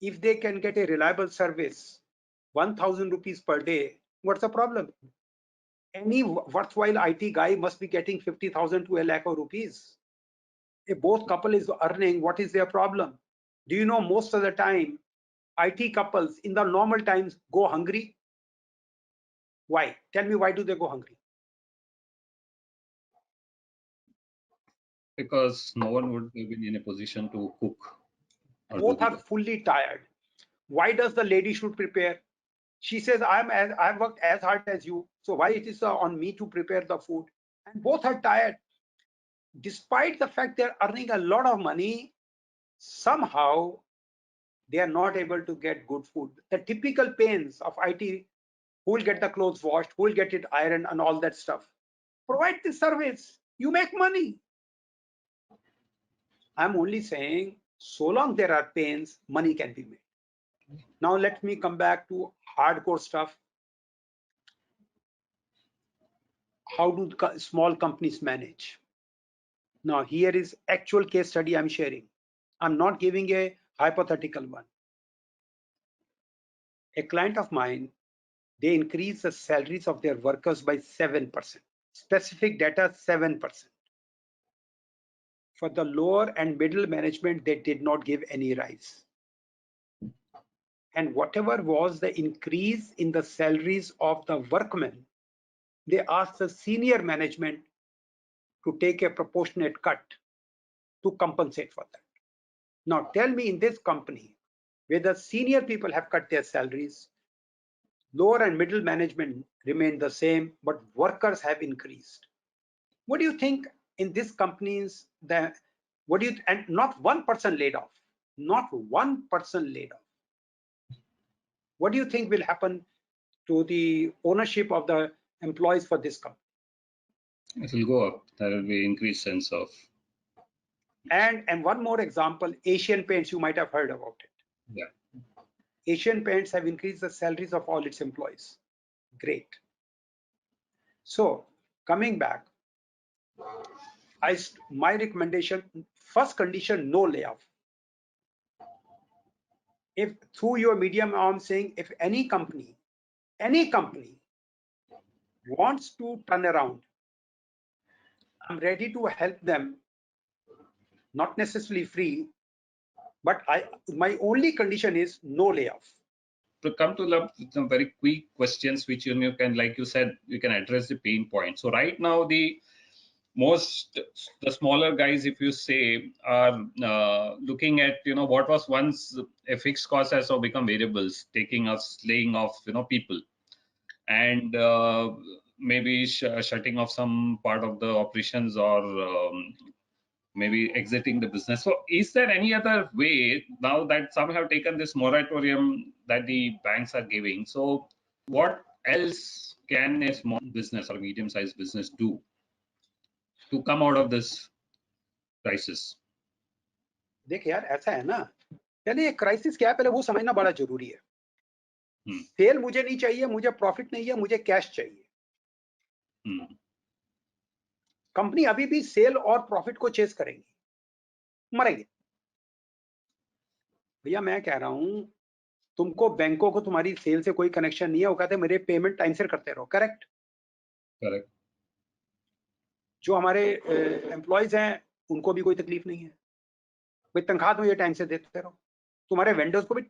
if they can get a reliable service, 1,000 rupees per day, what's the problem? Any worthwhile IT guy must be getting 50,000 to a lakh of rupees. If both couple is earning, what is their problem? Do you know most of the time, IT couples in the normal times go hungry? Why? Tell me, why do they go hungry? because no one would have been in a position to cook or do Both the are work. fully tired. Why does the lady should prepare? She says, I've worked as hard as you, so why it is on me to prepare the food? And both are tired. Despite the fact they're earning a lot of money, somehow they are not able to get good food. The typical pains of IT, who will get the clothes washed, who will get it ironed and all that stuff. Provide the service, you make money. I'm only saying, so long there are pains, money can be made. Now let me come back to hardcore stuff. How do small companies manage? Now here is actual case study I'm sharing. I'm not giving a hypothetical one. A client of mine, they increase the salaries of their workers by 7%. Specific data, 7%. For the lower and middle management, they did not give any rise. And whatever was the increase in the salaries of the workmen, they asked the senior management to take a proportionate cut to compensate for that. Now tell me, in this company, where the senior people have cut their salaries, lower and middle management remained the same, but workers have increased. What do you think in these companies that, and not one person laid off, not one person laid off. What do you think will happen to the ownership of the employees for this company? It will go up. There will be increased sense of And one more example, Asian Paints, you might have heard about it. yeah. Asian Paints have increased the salaries of all its employees. Great. So coming back, my recommendation, first condition, no layoff. If through your medium, I'm saying, if any company wants to turn around, I'm ready to help them, not necessarily free, but my only condition is no layoff. To come to some very quick questions which you can, like you said, you can address the pain point. So right now most the smaller guys, if you say, are looking at what was once a fixed cost has now become variables, taking us laying off people, and maybe shutting off some part of the operations, or maybe exiting the business. So is there any other way now that some have taken this moratorium that the banks are giving? So what else can a small business or medium-sized business do to come out of this crisis? देख यार, ऐसा है ना, पहले ये crisis क्या है पहले वो समझना बड़ा जरूरी है। सेल मुझे नहीं चाहिए, मुझे प्रॉफिट नहीं है, मुझे कैश चाहिए। कंपनी अभी भी सेल और प्रॉफिट को चेस करेंगी, मरेंगे। भैया मैं कह रहा हूं, तुमको बैंकों को तुम्हारी सेल से कोई कनेक्शन नहीं है, वो कहते हैं मेरे पेमेंट टाइम से करते रहो। Correct correct. जो हमारे एम्प्लॉयज हैं उनको भी कोई तकलीफ नहीं है, भाई तनख्वाह तो ये टाइम से देते रहो, तुम्हारे वेंडर्स को भी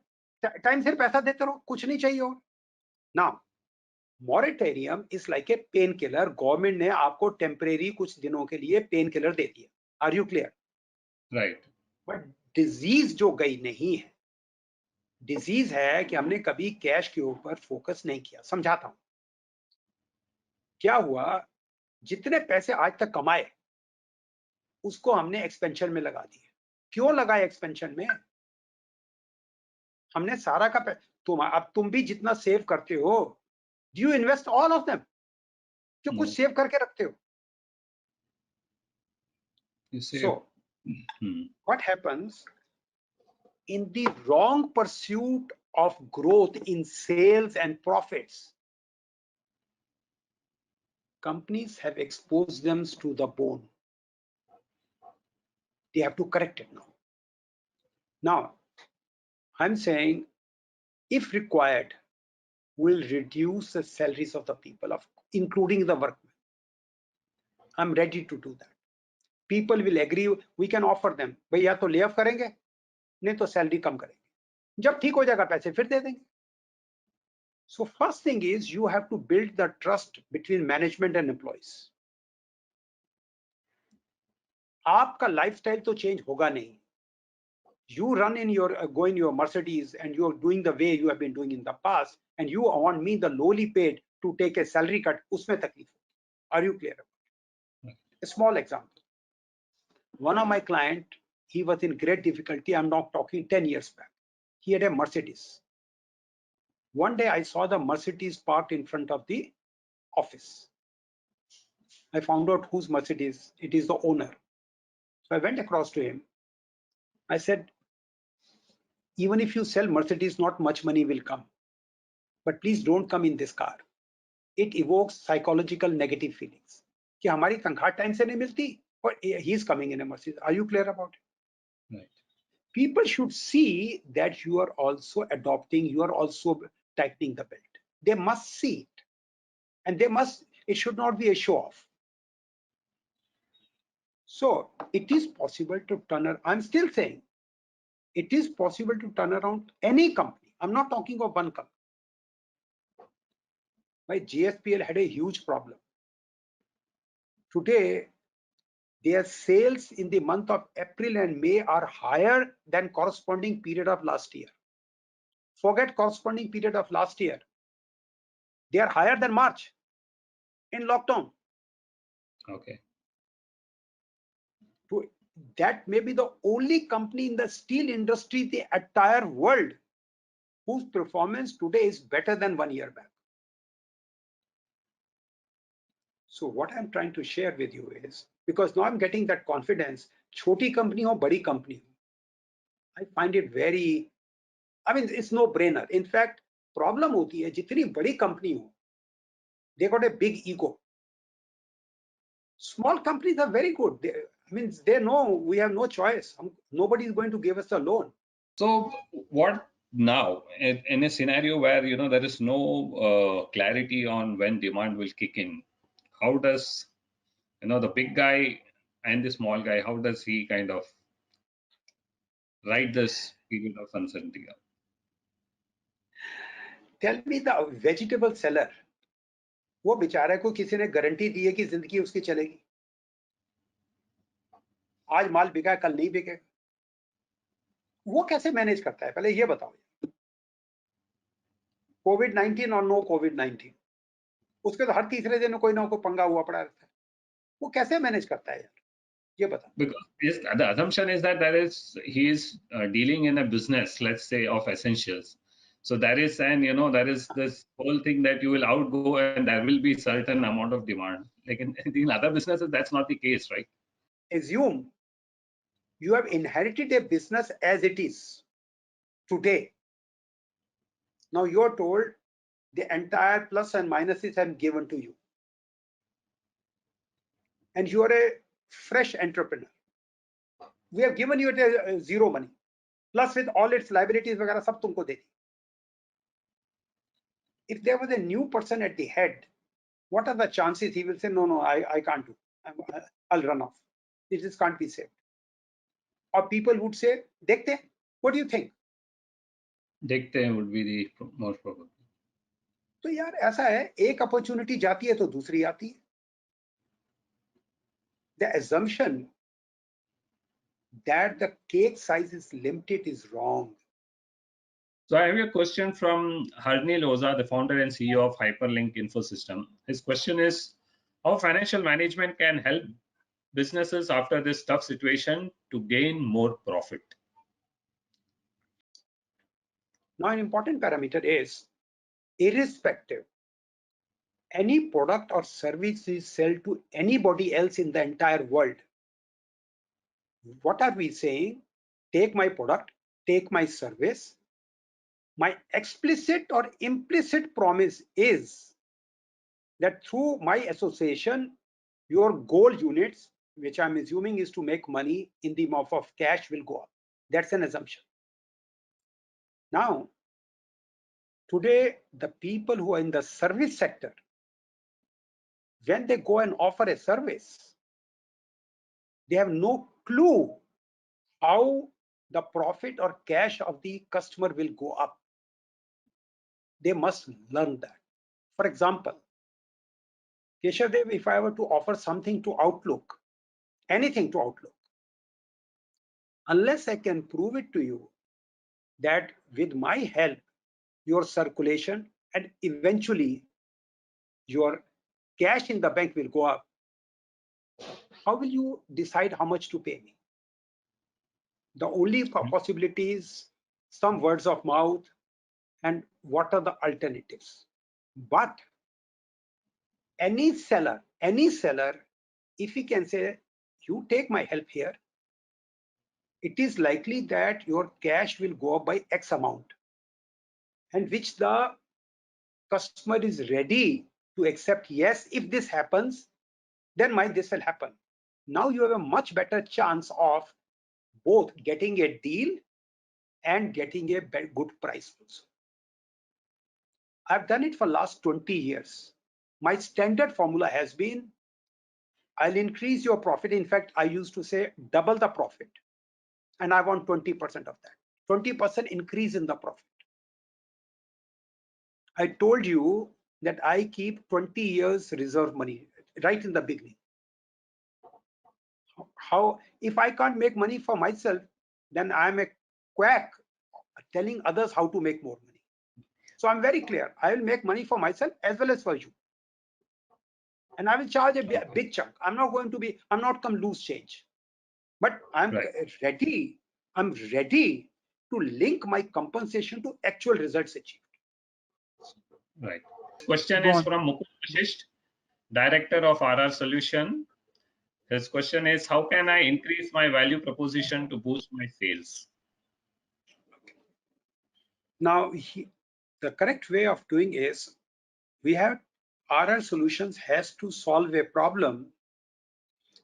टाइम से पैसा देते रहो, कुछ नहीं चाहिए। और ना moratorium is like a pain killer. Government ने आपको टेम्परेरी कुछ दिनों के लिए पेन किलर दे दिया। Are you clear? Right. But disease जो गई नहीं है, डिजीज है कि हमने कभी कैश के ऊपर फोकस नहीं किया। समझाता हूं क्या हुआ। जितने पैसे आज तक कमाए उसको हमने एक्सपेंशन में लगा दिए। क्यों लगाए एक्सपेंशन में? हमने सारा का अब तुम भी जितना सेव करते हो, do you invest all of them? क्यों कुछ सेव करके रखते हो? So what happens in the wrong pursuit of growth in sales and profits? Companies have exposed them to the bone. They have to correct it now. Now, I'm saying, if required, we'll reduce the salaries of the people, including the workmen. I'm ready to do that. People will agree. We can offer them. भाई या तो lay off करेंगे, नहीं तो salary कम करेंगे। जब ठीक हो जाएगा पैसे फिर दे देंगे। So first thing is you have to build the trust between management and employees. आपका लाइफस्टाइल तो चेंज होगा नहीं। You run in your go in your Mercedes and you are doing the way you have been doing in the past, and you want me, the lowly paid, to take a salary cut. उसमें तकलीफ होगी। Are you clear? A small example. One of my client, he was in great difficulty. I'm not talking 10 years back. He had a Mercedes. One day I saw the Mercedes parked in front of the office. I found out whose Mercedes. It is the owner. So I went across to him. I said, even if you sell Mercedes, not much money will come. But please don't come in this car. It evokes psychological negative feelings. कि हमारी तनख्वाह time से नहीं मिलती और he is coming in a Mercedes. Are you clear about it? Right. People should see that you are also adopting, you are also tightening the belt. They must see it. And they must, it should not be a show off. So it is possible to turn around. I'm still saying it is possible to turn around any company. I'm not talking of one company. My GSPL had a huge problem. Today, their sales in the month of April and May are higher than corresponding period of last year. Forget corresponding period of last year. They are higher than March in lockdown. Okay. That may be the only company in the steel industry, the entire world, whose performance today is better than 1 year back. So what I'm trying to share with you is, because now I'm getting that confidence, choti company ho, badi company ho, I find it very, I mean, it's no brainer. In fact, problem hoti hai, jitni badi company ho, they got a big ego. Small companies are very good. They know we have no choice. Nobody is going to give us a loan. So what now in a scenario where there is no clarity on when demand will kick in? How does the big guy and the small guy, how does he kind of ride this period of uncertainty? Tell me the vegetable seller, वो बेचारे को किसी ने guarantee दी है कि जिंदगी उसकी चलेगी? आज माल बिका है, कल नहीं बिकेगा, वो कैसे मैनेज करता है? पहले ये बताओ। कोविड-19 और नो कोविड-19, उसके तो हर तीसरे दिन कोई ना कोई पंगा हुआ पड़ा रहता है, वो कैसे मैनेज करता है यार, ये बता। Because the assumption is that he is dealing in a business, let's say, of essentials. So there is, and there is this whole thing that you will outgo and there will be certain amount of demand. Like in other businesses, that's not the case, right? Assume you have inherited a business as it is today. Now you're told the entire plus and minuses are given to you, and you are a fresh entrepreneur. We have given you zero money, plus with all its liabilities वगैरह सब तुमको दे दी. If there was a new person at the head, what are the chances he will say, no, I can't do, I'll run off, it just can't be saved? Or people would say, देखते हैं, what do you think? Dekte hain would be the most probable. तो यार ऐसा है, एक opportunity जाती है तो दूसरी आती है. The assumption that the cake size is limited is wrong. So I have a question from Harnil Oza, the founder and CEO of Hyperlink Infosystem. His question is, how financial management can help businesses after this tough situation to gain more profit? Now, an important parameter is, irrespective, any product or service is sold to anybody else in the entire world. What are we saying? Take my product, take my service. My explicit or implicit promise is that through my association, your goal units, which I'm assuming is to make money in the form of cash, will go up. That's an assumption. Now, today, the people who are in the service sector, when they go and offer a service, they have no clue how the profit or cash of the customer will go up. They must learn that. For example, Keshav, if I were to offer something to Outlook, anything to Outlook, unless I can prove it to you that with my help, your circulation and eventually your cash in the bank will go up, how will you decide how much to pay me? The only possibility is some words of mouth and what are the alternatives. But any seller, if he can say, you take my help here, it is likely that your cash will go up by X amount, and which the customer is ready to accept. Yes, if this happens, then this will happen. Now you have a much better chance of both getting a deal and getting a good price also. I've done it for last 20 years. My standard formula has been, I'll increase your profit. In fact, I used to say double the profit, and I want 20% of that. 20% increase in the profit. I told you that I keep 20 years reserve money right in the beginning. How, if I can't make money for myself, then I'm a quack telling others how to make more money. So I'm very clear. I will make money for myself as well as for you. And I will charge a big chunk. I'm not come loose change. But I'm ready to link my compensation to actual results achieved. Right. Question is from Mukul Vashisht, Director of RR Solution. His question is, how can I increase my value proposition to boost my sales? Now, the correct way of doing is, we have RR Solutions has to solve a problem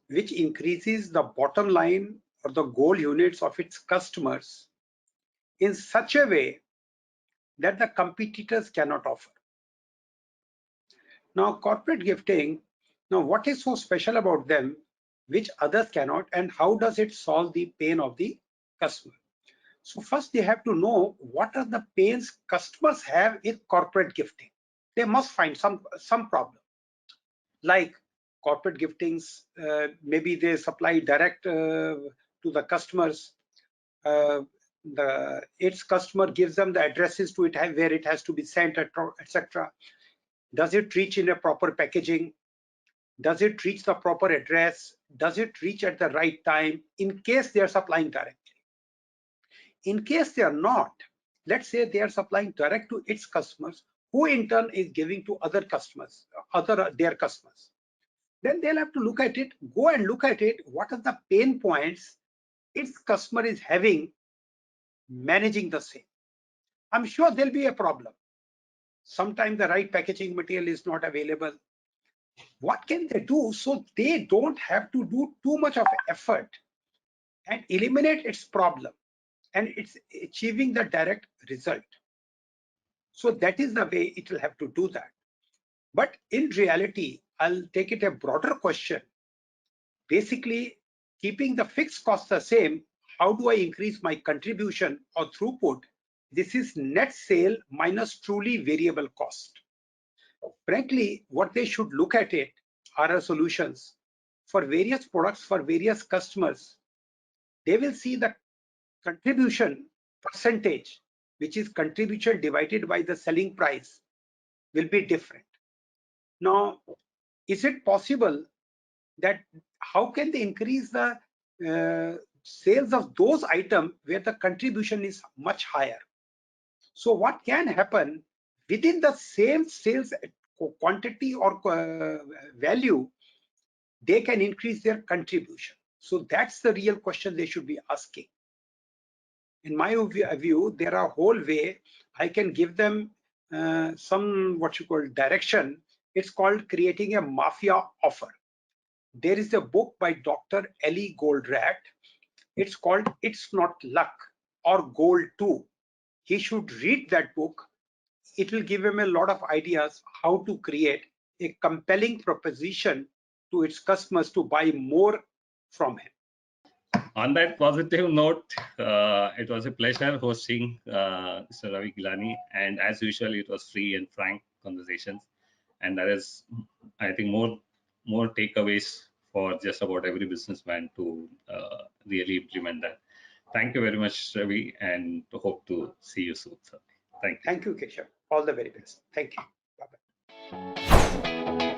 which increases the bottom line or the goal units of its customers in such a way that the competitors cannot offer. Now, corporate gifting, now what is so special about them which others cannot, and how does it solve the pain of the customer? So first they have to know what are the pains customers have in corporate gifting. They must find some problem. Like, corporate giftings. Maybe they supply direct to the customers. Its customer gives them the addresses to it where it has to be sent, etc. Does it reach in a proper packaging? Does it reach the proper address? Does it reach at the right time in case they are supplying directly? In case they are not, let's say they are supplying direct to its customers, who in turn is giving to other customers, their customers. Then they'll have to look at it, go and look at it. What are the pain points its customer is having managing the same? I'm sure there'll be a problem. Sometimes the right packaging material is not available. What can they do so they don't have to do too much of effort and eliminate its problem and it's achieving the direct result? So that is the way it will have to do that. But in reality, I'll take it a broader question. Basically, keeping the fixed cost the same, how do I increase my contribution or throughput? This is net sale minus truly variable cost. Frankly, what they should look at it are solutions for various products for various customers. They will see the contribution percentage, which is contribution divided by the selling price, will be different. Now, is it possible that how can they increase the sales of those items where the contribution is much higher? So what can happen within the same sales quantity or value, they can increase their contribution. So that's the real question they should be asking. In my view, there are a whole way I can give them some what you call direction. It's called creating a mafia offer. There is a book by Dr. Ellie Goldratt. It's called It's Not Luck or Gold 2. He should read that book. It will give him a lot of ideas how to create a compelling proposition to its customers to buy more from him. On that positive note, it was a pleasure hosting Mr. Ravi Gilani, and as usual, it was free and frank conversations, and there is, I think, more takeaways for just about every businessman to really implement that. Thank you very much, Ravi, and hope to see you soon, sir. Thank you. Thank you, Keshav. All the very best. Thank you. Bye-bye.